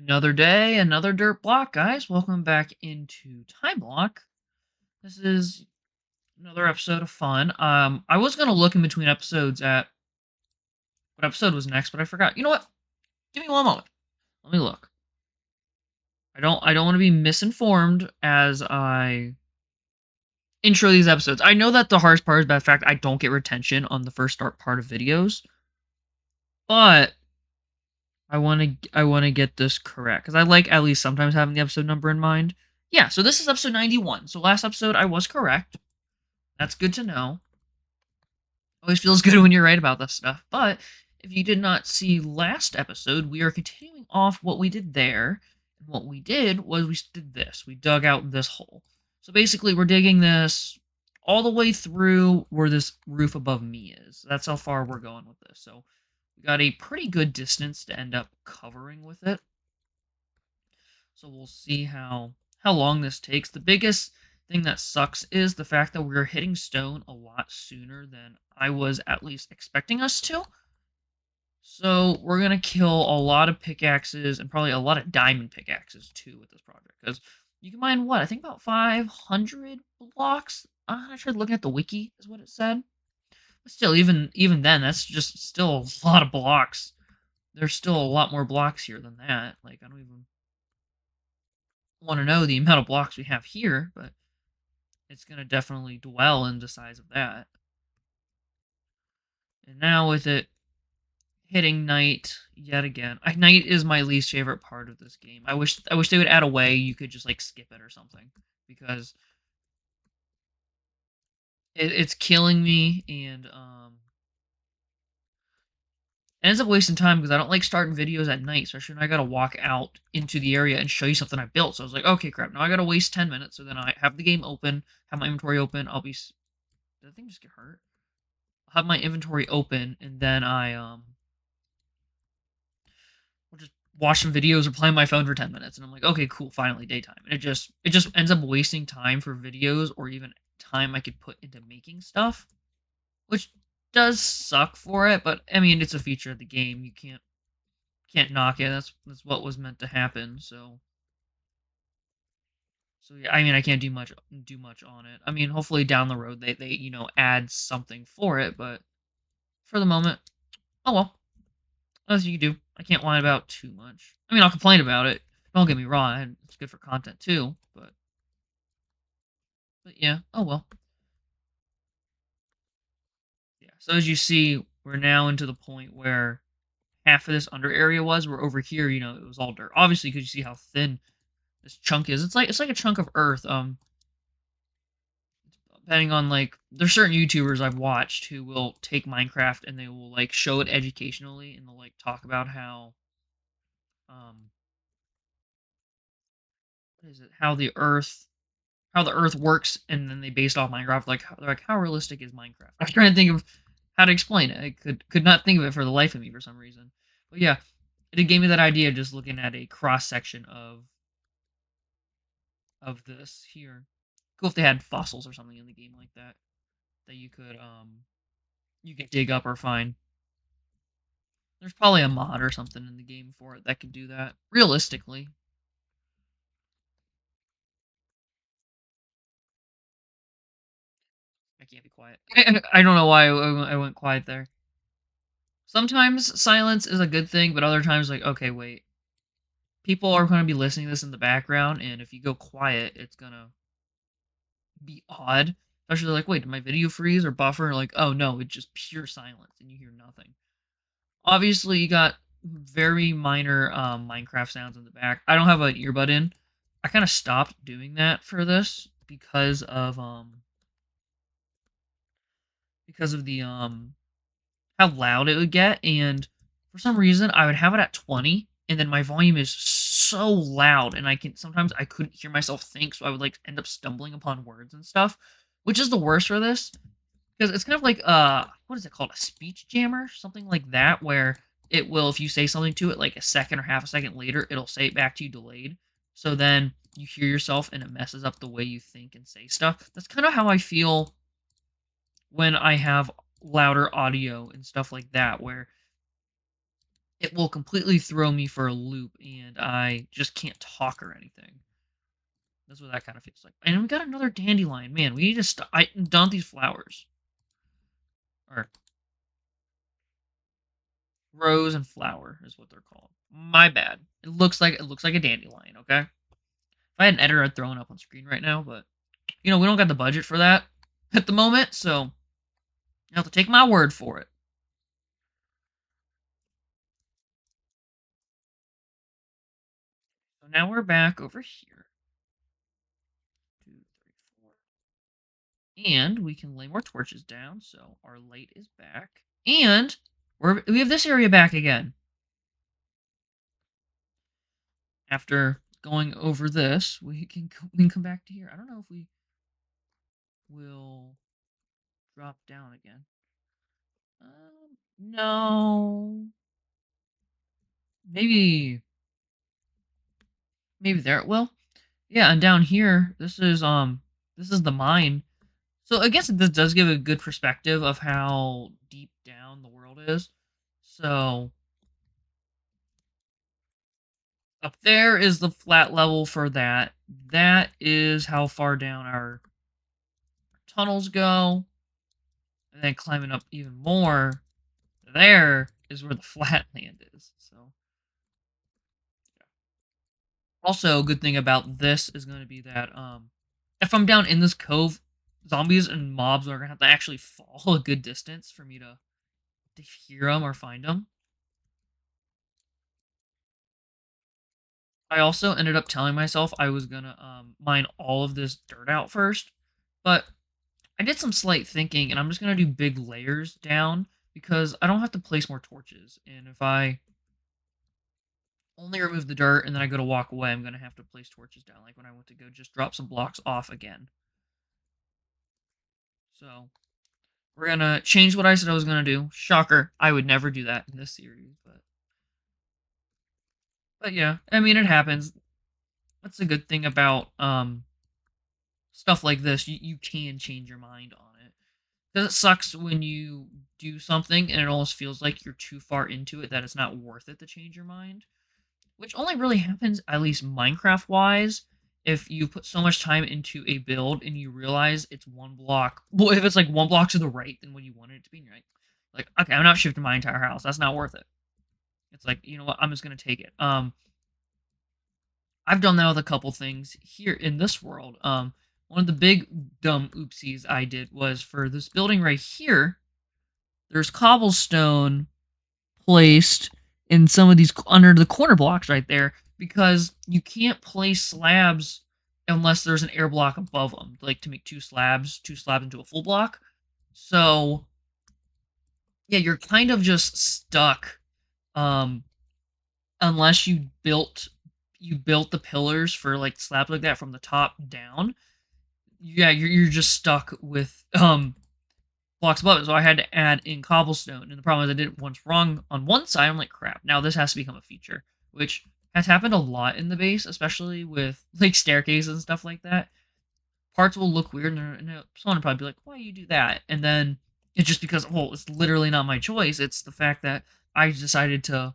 Another day, another dirt block, guys. Welcome back into Timelocke. This is another episode of fun. I was gonna look in between episodes at what episode was next, but I forgot. You know what? Give me one moment. Let me look. I don't want to be misinformed as I intro these episodes. I know that the hardest part is the fact I don't get retention on the first start part of videos, but I want to get this correct because I like at least sometimes having the episode number in mind. Yeah, so this is episode 91. So last episode I was correct. That's good to know. Always feels good when you're right about this stuff. But if you did not see last episode, we are continuing off what we did there. And what we did was we did this. We dug out this hole. So basically we're digging this all the way through where this roof above me is. That's how far we're going with this. So we got a pretty good distance to end up covering with it. So we'll see how long this takes. The biggest thing that sucks is the fact that we're hitting stone a lot sooner than I was at least expecting us to. So we're going to kill a lot of pickaxes and probably a lot of diamond pickaxes too with this project. Because you can mine what? I think about 500 blocks. I tried looking at the wiki is what it said. But still, even then, that's just still a lot of blocks. There's still a lot more blocks here than that. Like, I don't even want to know the amount of blocks we have here, but it's going to definitely dwell in the size of that. And now with it hitting night yet again. Night is my least favorite part of this game. I wish they would add a way you could just like skip it or something, because it's killing me, and it ends up wasting time because I don't like starting videos at night, especially when I gotta walk out into the area and show you something I built. So I was like, okay, crap, now I gotta waste 10 minutes. So then I have the game open, have my inventory open. Did the thing just get hurt? I'll have my inventory open, and then will just watch some videos or play on my phone for 10 minutes, and I'm like, okay, cool, finally daytime. And it just ends up wasting time for videos or even time I could put into making stuff, which does suck for it. But I mean, it's a feature of the game. You can't knock it. That's what was meant to happen. So yeah, I mean, I can't do much on it. I mean, hopefully down the road they add something for it, but for the moment, oh well. As you do. I can't whine about too much. I mean, I'll complain about it. Don't get me wrong. It's good for content too. But yeah. Oh well. Yeah. So as you see, we're now into the point where half of this under area was. We're over here. It was all dirt. Obviously, because you see how thin this chunk is. It's like a chunk of earth. Depending on like, there's certain YouTubers I've watched who will take Minecraft and they will like show it educationally, and they'll like talk about how um what is it? How the Earth works, and then they based off Minecraft. Like, how realistic is Minecraft? I was trying to think of how to explain it. I could not think of it for the life of me for some reason. But yeah, it gave me that idea just looking at a cross section of this here. Cool if they had fossils or something in the game like that you could dig up or find. There's probably a mod or something in the game for it that could do that realistically. I can't be quiet. I don't know why I went quiet there. Sometimes silence is a good thing, but other times, like, okay, wait. People are going to be listening to this in the background, and if you go quiet, it's going to be odd. Especially like, wait, did my video freeze or buffer? Like, oh no, it's just pure silence, and you hear nothing. Obviously, you got very minor Minecraft sounds in the back. I don't have an earbud in. I kind of stopped doing that for this because of the how loud it would get, and for some reason I would have it at 20, and then my volume is so loud, and sometimes I couldn't hear myself think, so I would like end up stumbling upon words and stuff, which is the worst for this, because it's kind of like what is it called, a speech jammer, something like that, where it will, if you say something to it like a second or half a second later, it'll say it back to you delayed, so then you hear yourself and it messes up the way you think and say stuff. That's kind of how I feel when I have louder audio and stuff like that, where it will completely throw me for a loop, and I just can't talk or anything. That's what that kind of feels like. And we got another dandelion. Man, we need to I done these flowers. Or rose and flower is what they're called. My bad. It looks like a dandelion, okay? If I had an editor, I'd throw it up on screen right now, but we don't got the budget for that at the moment, so you have to take my word for it. So now we're back over here. 2, 3, 4. And we can lay more torches down, so our light is back. And we have this area back again. After going over this, we can come back to here. I don't know if we will drop down again. No. Maybe there it will. Yeah, and down here, this is the mine. So I guess this does give a good perspective of how deep down the world is. So up there is the flat level for that. That is how far down our tunnels go. And then climbing up even more, there is where the flat land is. So also, a good thing about this is going to be that if I'm down in this cove, zombies and mobs are going to have to actually fall a good distance for me to hear them or find them. I also ended up telling myself I was going to mine all of this dirt out first, but I did some slight thinking, and I'm just going to do big layers down because I don't have to place more torches. And if I only remove the dirt and then I go to walk away, I'm going to have to place torches down, like when I went to go just drop some blocks off again. So we're gonna change what I said I was gonna do. Shocker, I would never do that in this series, but yeah, I mean it happens. That's a good thing about stuff like this. You can change your mind on it. Because it sucks when you do something and it almost feels like you're too far into it that it's not worth it to change your mind. Which only really happens, at least Minecraft wise, if you put so much time into a build and you realize it's one block. Well, if it's like one block to the right than what you wanted it to be, and you're like, okay, I'm not shifting my entire house. That's not worth it. It's like, you know what? I'm just gonna take it. I've done that with a couple things here in this world. One of the big dumb oopsies I did was for this building right here. There's cobblestone placed in some of these under the corner blocks right there because you can't place slabs unless there's an air block above them, like to make two slabs into a full block. So yeah, you're kind of just stuck um unless you built the pillars for like slabs like that from the top down. Yeah, you're just stuck with blocks above it. So I had to add in cobblestone. And the problem is I did it once wrong on one side. I'm like, crap, now this has to become a feature, which has happened a lot in the base, especially with like staircases and stuff like that. Parts will look weird, and someone will probably be like, why do you do that? And then it's just because, well, it's literally not my choice. It's the fact that I decided to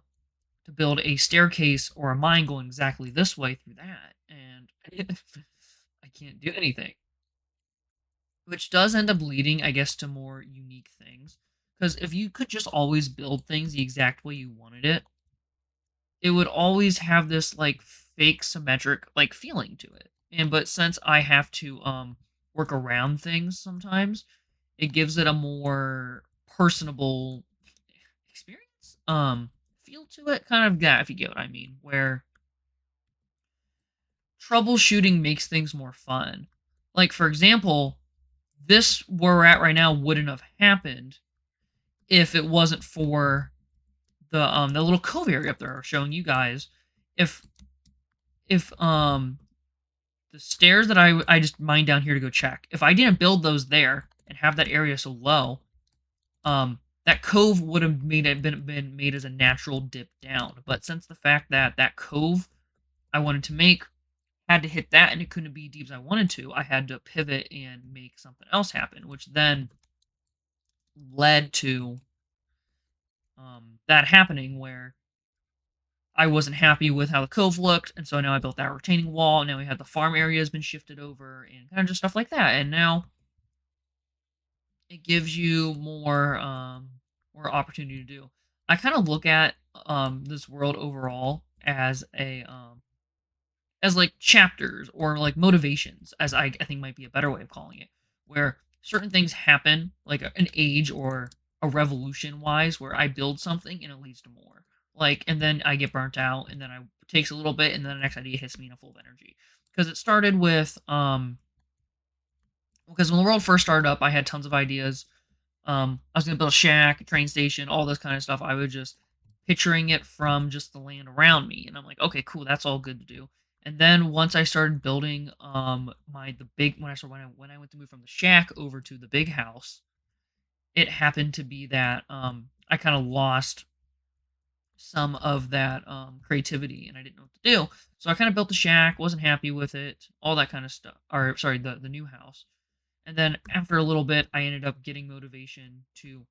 build a staircase or a mine going exactly this way through that. And I can't do anything. Which does end up leading, I guess, to more unique things. Because if you could just always build things the exact way you wanted it would always have this like fake symmetric like feeling to it. And but since I have to work around things sometimes, it gives it a more personable experience. Feel to it, kind of that if you get what I mean, where troubleshooting makes things more fun. Like for example, this where we're at right now wouldn't have happened if it wasn't for the little cove area up there showing you guys. If the stairs that I just mined down here to go check, if I didn't build those there and have that area so low, that cove would have been made as a natural dip down. But since the fact that that cove I wanted to make had to hit that and it couldn't be deep as I wanted to, I had to pivot and make something else happen, which then led to that happening where I wasn't happy with how the cove looked, and so now I built that retaining wall. Now we had the farm area has been shifted over, and kind of just stuff like that. And now it gives you more opportunity to do. I kind of look at this world overall as a as like chapters or like motivations, as I think might be a better way of calling it, where certain things happen, like an age or a revolution wise, where I build something and it leads to more. Like, and then I get burnt out, and then I takes a little bit, and then the next idea hits me in a full of energy. Because it started with because when the world first started up, I had tons of ideas. I was gonna build a shack, a train station, all this kind of stuff. I was just picturing it from just the land around me, and I'm like, okay, cool, that's all good to do. And then once I started building my the big when I started when I went to move from the shack over to the big house, it happened to be that I kind of lost some of that creativity and I didn't know what to do. So I kind of built the shack, wasn't happy with it, all that kind of stuff. Or sorry, the new house. And then after a little bit, I ended up getting motivation to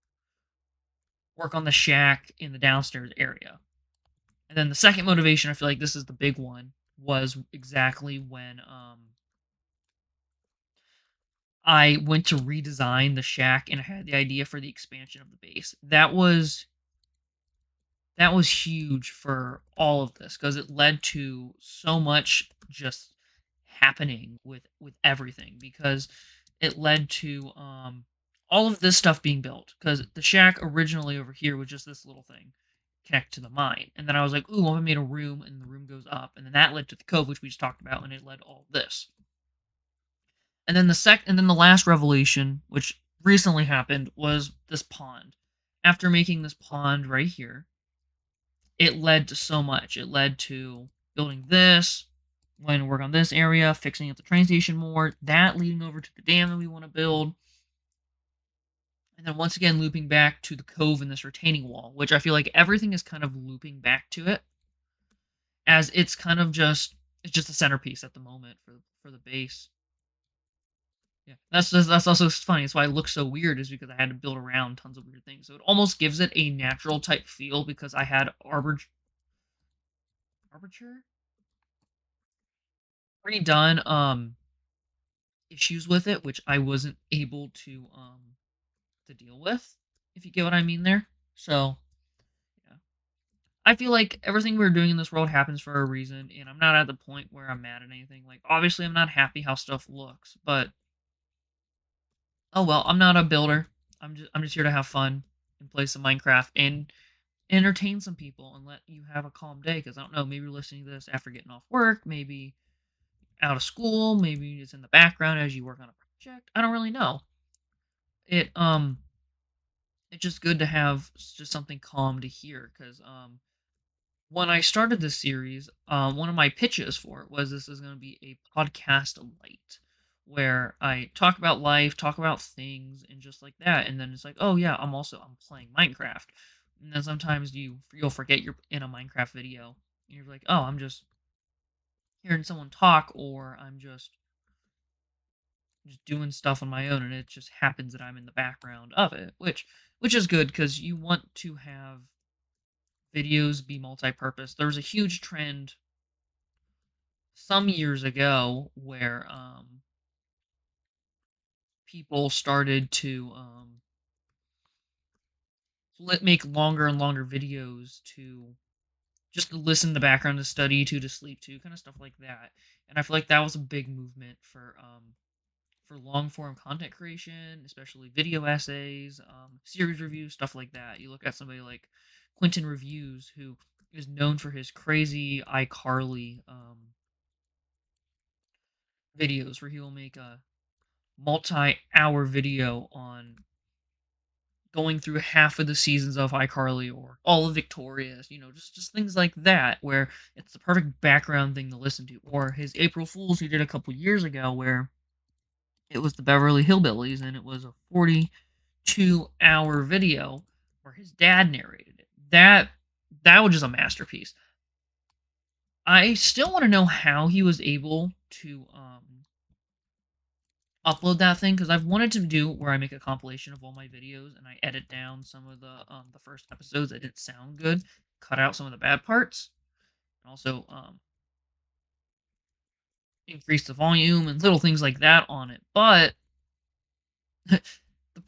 work on the shack in the downstairs area. And then the second motivation, I feel like this is the big one, was exactly when I went to redesign the shack and I had the idea for the expansion of the base. That was huge for all of this because it led to so much just happening with everything because it led to all of this stuff being built because the shack originally over here was just this little thing connect to the mine, and then I was like, ooh, I made a room, and the room goes up, and then that led to the cove, which we just talked about, and it led to all this. And then the last revelation, which recently happened, was this pond. After making this pond right here, it led to so much. It led to building this, going to work on this area, fixing up the train station more, that leading over to the dam that we want to build, and then once again looping back to the cove and this retaining wall, which I feel like everything is kind of looping back to it, as it's just a centerpiece at the moment for the base. Yeah, that's also funny. That's why it looks so weird, is because I had to build around tons of weird things. So it almost gives it a natural type feel because I had arbitrary already done issues with it, which I wasn't able to deal with, if you get what I mean there. So yeah. I feel like everything we're doing in this world happens for a reason, and I'm not at the point where I'm mad at anything. Like obviously I'm not happy how stuff looks, but oh well, I'm not a builder. I'm just here to have fun and play some Minecraft and entertain some people and let you have a calm day. Because I don't know, maybe you're listening to this after getting off work, maybe out of school, maybe it's in the background as you work on a project. I don't really know. It it's just good to have just something calm to hear because when I started this series, one of my pitches for it was this is going to be a podcast light where I talk about life, talk about things, and just like that. And then it's like, oh yeah, I'm playing Minecraft. And then sometimes you'll forget you're in a Minecraft video. And you're like, oh, I'm just hearing someone talk, or I'm just doing stuff on my own, and it just happens that I'm in the background of it, which is good because you want to have videos be multi-purpose. There was a huge trend some years ago where people started to make longer and longer videos to just to listen in the background, to study to sleep to, kind of stuff like that. And I feel like that was a big movement for long form content creation, especially video essays, series reviews, stuff like that. You look at somebody like Quentin Reviews, who is known for his crazy iCarly videos, where he will make a multi-hour video on going through half of the seasons of iCarly or all of Victorious, just things like that, where it's the perfect background thing to listen to. Or his April Fools he did a couple years ago, where it was the Beverly Hillbillies, and it was a 42-hour video where his dad narrated it. That was just a masterpiece. I still want to know how he was able to upload that thing because I've wanted to do where I make a compilation of all my videos and I edit down some of the first episodes that didn't sound good, cut out some of the bad parts. and also increase the volume and little things like that on it. But the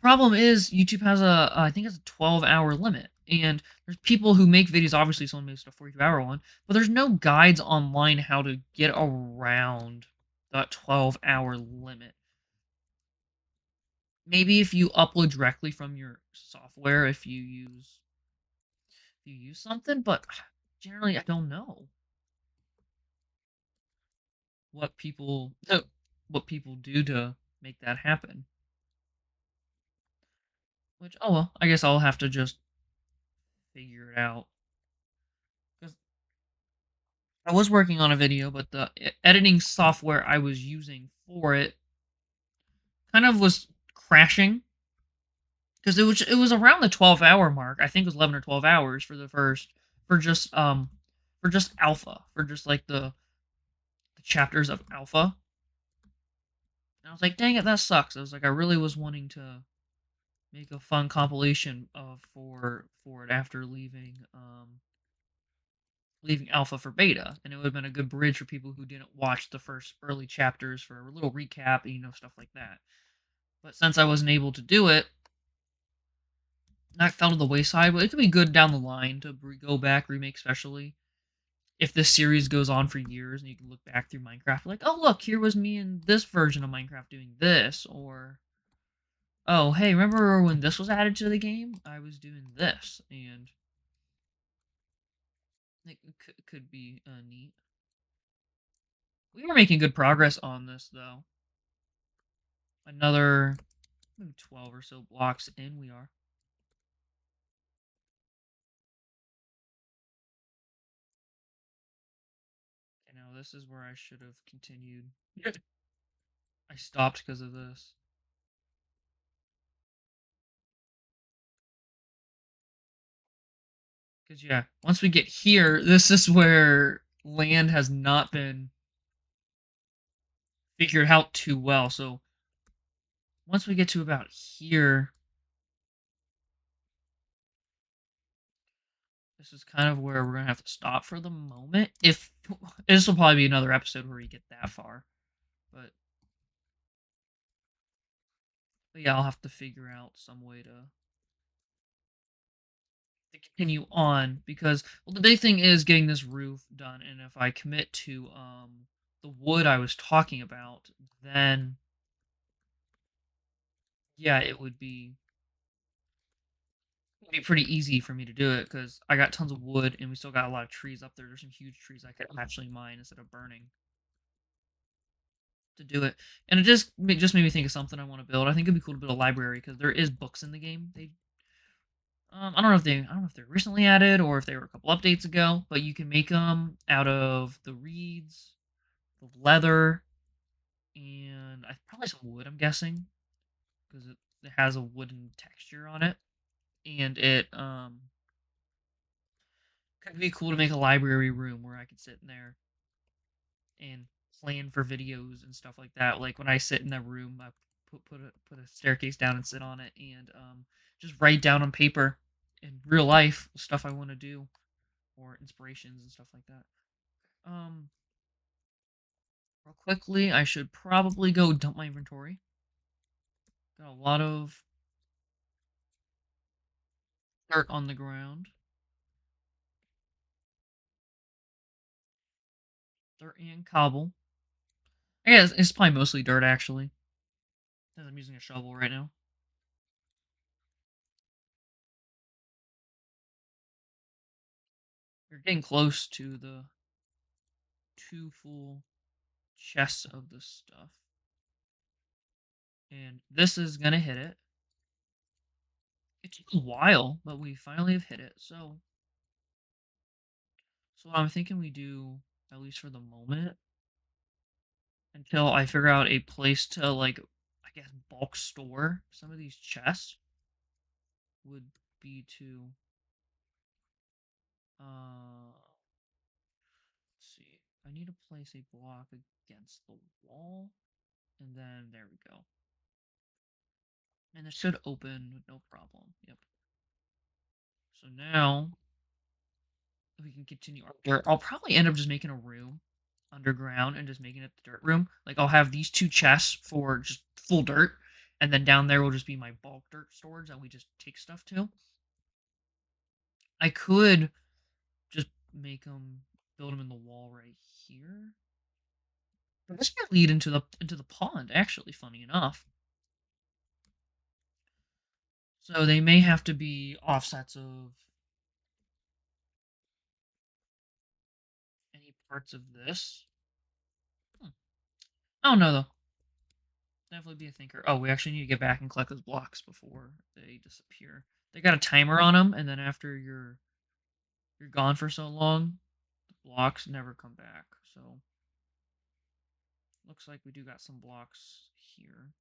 problem is YouTube has I think it's a 12-hour limit, and there's people who make videos. Obviously, someone makes a 42-hour one, but there's no guides online how to get around that 12-hour limit. Maybe if you upload directly from your software, if you use something, but generally I don't know what people what people do to make that happen. Which, oh well, I guess I'll have to just figure it out. 'Cause I was working on a video, but the editing software I was using for it kind of was crashing because it was around the 12-hour mark. I think it was 11 or 12 hours for the first for just alpha, for just like the chapters of alpha. And I was like, dang it, that sucks. I was like, I really was wanting to make a fun compilation of for it after leaving alpha for beta, and it would have been a good bridge for people who didn't watch the first early chapters for a little recap, stuff like that. But since I wasn't able to do it, that fell to the wayside. But it could be good down the line to go back, remake, especially if this series goes on for years and you can look back through Minecraft, like, oh look, here was me in this version of Minecraft doing this, or oh hey, remember when this was added to the game? I was doing this, and it could be neat. We were making good progress on this though. Another maybe 12 or so blocks in, we are. Okay, now this is where I should have continued. I stopped because of this. Because, yeah, once we get here, this is where land has not been figured out too well. So, once we get to about here, this is kind of where we're going to have to stop for the moment. If this will probably be another episode where we get that far. But yeah, I'll have to figure out some way to continue on because, well, the big thing is getting this roof done, and if I commit to the wood I was talking about, then yeah, it would be pretty easy for me to do it because I got tons of wood and we still got a lot of trees up there. There's some huge trees I could actually mine instead of burning to do it. And it just made me think of something I want to build. I think it'd be cool to build a library because there is books in the game. I don't know if they're recently added or if they were a couple updates ago, but you can make them out of the reeds, the leather, and probably some wood. I'm guessing because it has a wooden texture on it, and it could be cool to make a library room where I could sit in there and plan for videos and stuff like that. Like when I sit in that room, I put a staircase down and sit on it, and just write down on paper in real life stuff I want to do or inspirations and stuff like that. Um, Real quickly, I should probably go dump my inventory. Got a lot of dirt on the ground. Dirt and cobble. I guess it's probably mostly dirt actually. Since I'm using a shovel right now. We're getting close to the 2 full chests of this stuff. And this is gonna hit it. It took a while, but we finally have hit it. So what I'm thinking we do, at least for the moment, until I figure out a place to like, I guess bulk store some of these chests, would be to let's see. I need to place a block against the wall, and then there we go. And it should open with no problem. Yep. So now, if we can continue our dirt. I'll probably end up just making a room underground and just making it the dirt room. Like I'll have these two chests for just full dirt, and then down there will just be my bulk dirt storage that we just take stuff to. I could just make them build them in the wall right here. But this might lead into the pond. Actually, funny enough, so they may have to be offsets of any parts of this. I don't know though. Definitely be a thinker. Oh, we actually need to get back and collect those blocks before they disappear. They got a timer on them, and then after you're gone for so long, the blocks never come back. So looks like we do got some blocks here.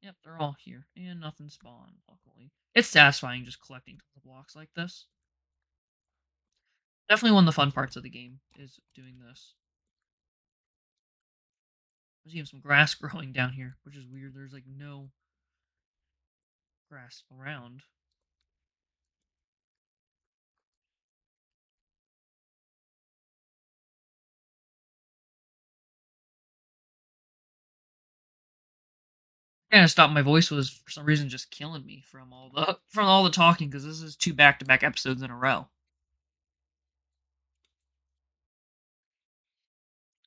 Yep, they're all here, and nothing spawned. Luckily, it's satisfying just collecting tons of blocks like this. Definitely one of the fun parts of the game is doing this. There's even some grass growing down here, which is weird. There's like no grass around. Kind of stopped. My voice was for some reason just killing me from all the talking because this is two back-to-back episodes in a row.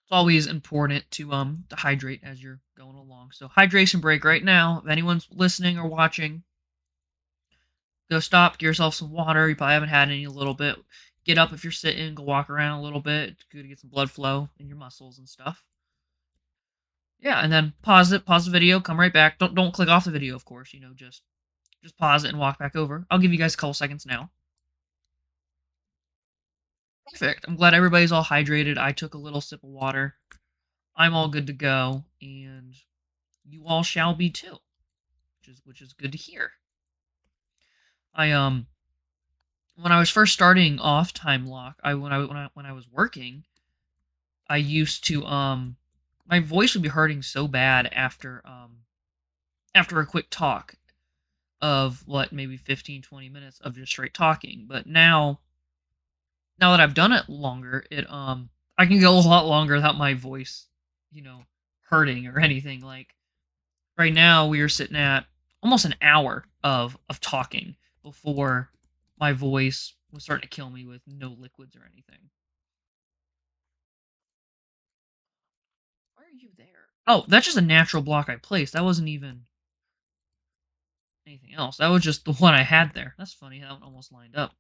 It's always important to hydrate as you're going along. So hydration break right now. If anyone's listening or watching, go stop, get yourself some water. You probably haven't had any in a little bit. Get up if you're sitting, go walk around a little bit. It's good to get some blood flow in your muscles and stuff. Yeah, and then pause the video, come right back. Don't click off the video, of course. Just pause it and walk back over. I'll give you guys a couple seconds now. Perfect. I'm glad everybody's all hydrated. I took a little sip of water. I'm all good to go, and you all shall be too, which is good to hear. I when I was first starting off Timelocke, when I was working, I used to my voice would be hurting so bad after a quick talk of what maybe 15-20 minutes of just straight talking. But now that I've done it longer, I can go a lot longer without my voice, you know, hurting or anything. Like right now, we are sitting at almost an hour of talking before my voice was starting to kill me with no liquids or anything. Why are you there? Oh, that's just a natural block I placed. That wasn't even anything else. That was just the one I had there. That's funny. That one almost lined up.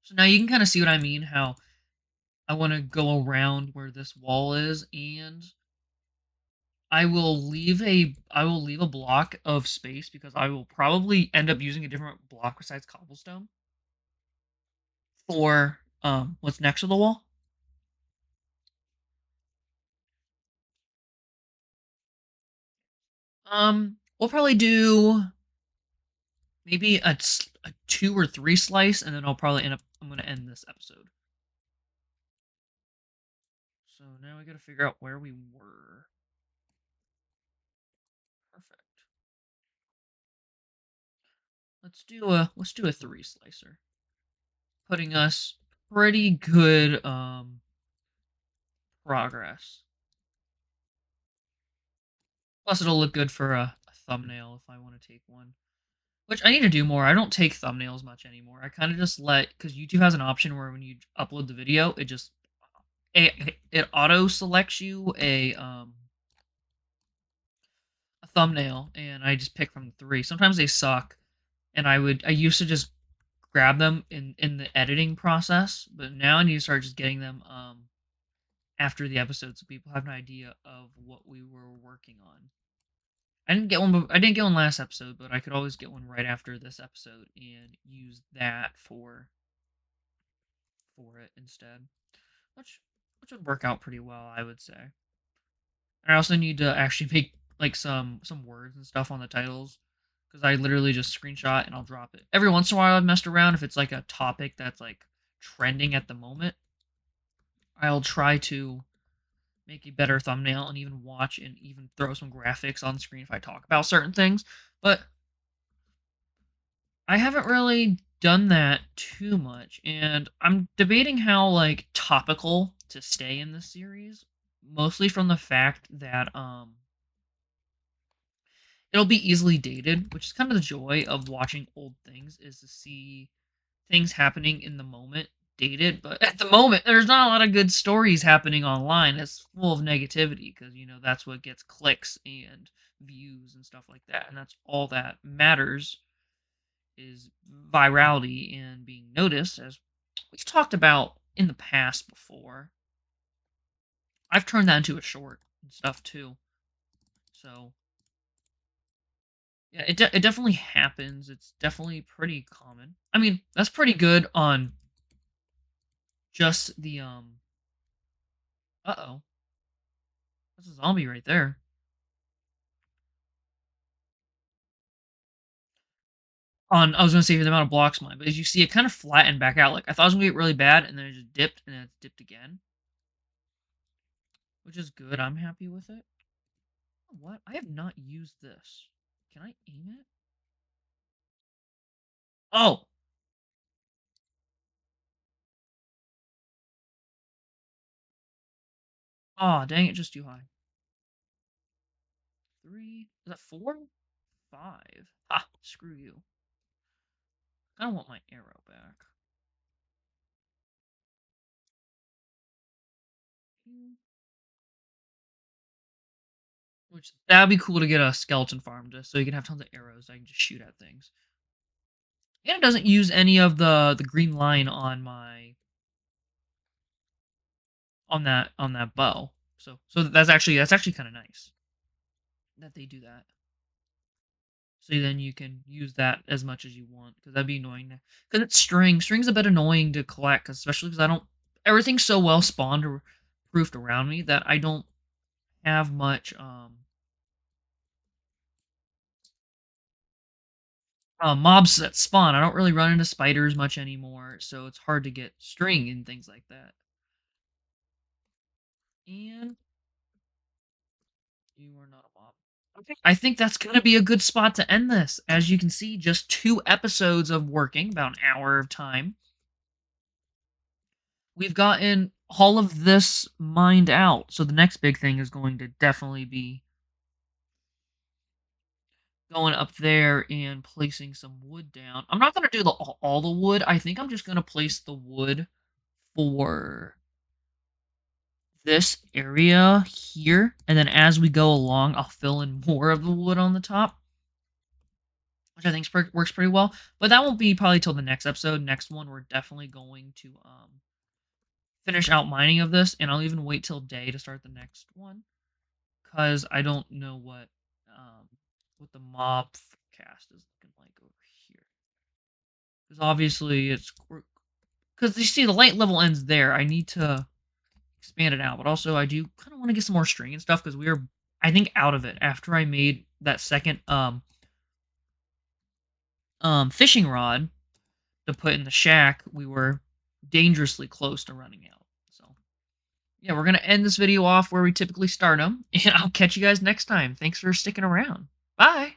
So now you can kind of see what I mean. How I want to go around where this wall is, and I will leave a block of space because I will probably end up using a different block besides cobblestone for what's next to the wall. We'll probably do maybe a 2 or 3 slice, and then I'm gonna end this episode. So now we gotta figure out where we were. Perfect. Let's do a 3 slicer, putting us pretty good progress. Plus, it'll look good for a thumbnail if I want to take one. Which I need to do more. I don't take thumbnails much anymore. I kind of just because YouTube has an option where when you upload the video, it auto selects you a thumbnail, and I just pick from the 3. Sometimes they suck, and I used to just grab them in the editing process, but now I need to start just getting them after the episode so people have an idea of what we were working on. I didn't get one last episode, but I could always get one right after this episode and use that for it instead, which which would work out pretty well, I would say. I also need to actually make like some words and stuff on the titles because I literally just screenshot and I'll drop it. Every once in a while, I've messed around if it's like a topic that's like trending at the moment. I'll try to make a better thumbnail and even watch and even throw some graphics on screen if I talk about certain things. But I haven't really done that too much, and I'm debating how like topical to stay in this series, mostly from the fact that it'll be easily dated, which is kind of the joy of watching old things is to see things happening in the moment dated, but at the moment there's not a lot of good stories happening online. It's full of negativity because that's what gets clicks and views and stuff like that, and that's all that matters is virality and being noticed, as we've talked about in the past before. I've turned that into a short and stuff too. So yeah, it definitely happens. It's definitely pretty common. I mean, that's pretty good on just the uh-oh. That's a zombie right there. On I was gonna say the amount of blocks mine, but as you see it kind of flattened back out. Like I thought it was gonna get really bad and then it just dipped and then it's dipped again. Which is good. I'm happy with it. What? I have not used this. Can I aim it? Oh! Aw, dang it, just too high. 3. Is that 4? 5. Ah, screw you. I don't want my arrow back. Which that'd be cool to get a skeleton farm just so you can have tons of arrows I can just shoot at things. And it doesn't use any of the green line on my on that bow. So that's actually kind of nice that they do that. So then you can use that as much as you want because that'd be annoying. Because it's string. String's a bit annoying to collect, especially because I don't. Everything's so well spawned or proofed around me that I don't have much mobs that spawn. I don't really run into spiders much anymore, so it's hard to get string and things like that. And you are not a mob. Okay. I think that's going to be a good spot to end this. As you can see, just 2 episodes of working, about an hour of time. We've gotten all of this mined out. So the next big thing is going to definitely be going up there and placing some wood down. I'm not going to do all the wood. I think I'm just going to place the wood for this area here. And then as we go along, I'll fill in more of the wood on the top, which I think works pretty well. But that won't be probably till the next episode. Next one, we're definitely going to finish out mining of this, and I'll even wait till day to start the next one, because I don't know what the mob forecast is looking like over here. Because obviously it's because you see the light level ends there. I need to expand it out, but also I do kind of want to get some more string and stuff because we are, I think, out of it after I made that second fishing rod to put in the shack. We were dangerously close to running out. So yeah, we're gonna end this video off where we typically start them, and I'll catch you guys next time. Thanks for sticking around. Bye.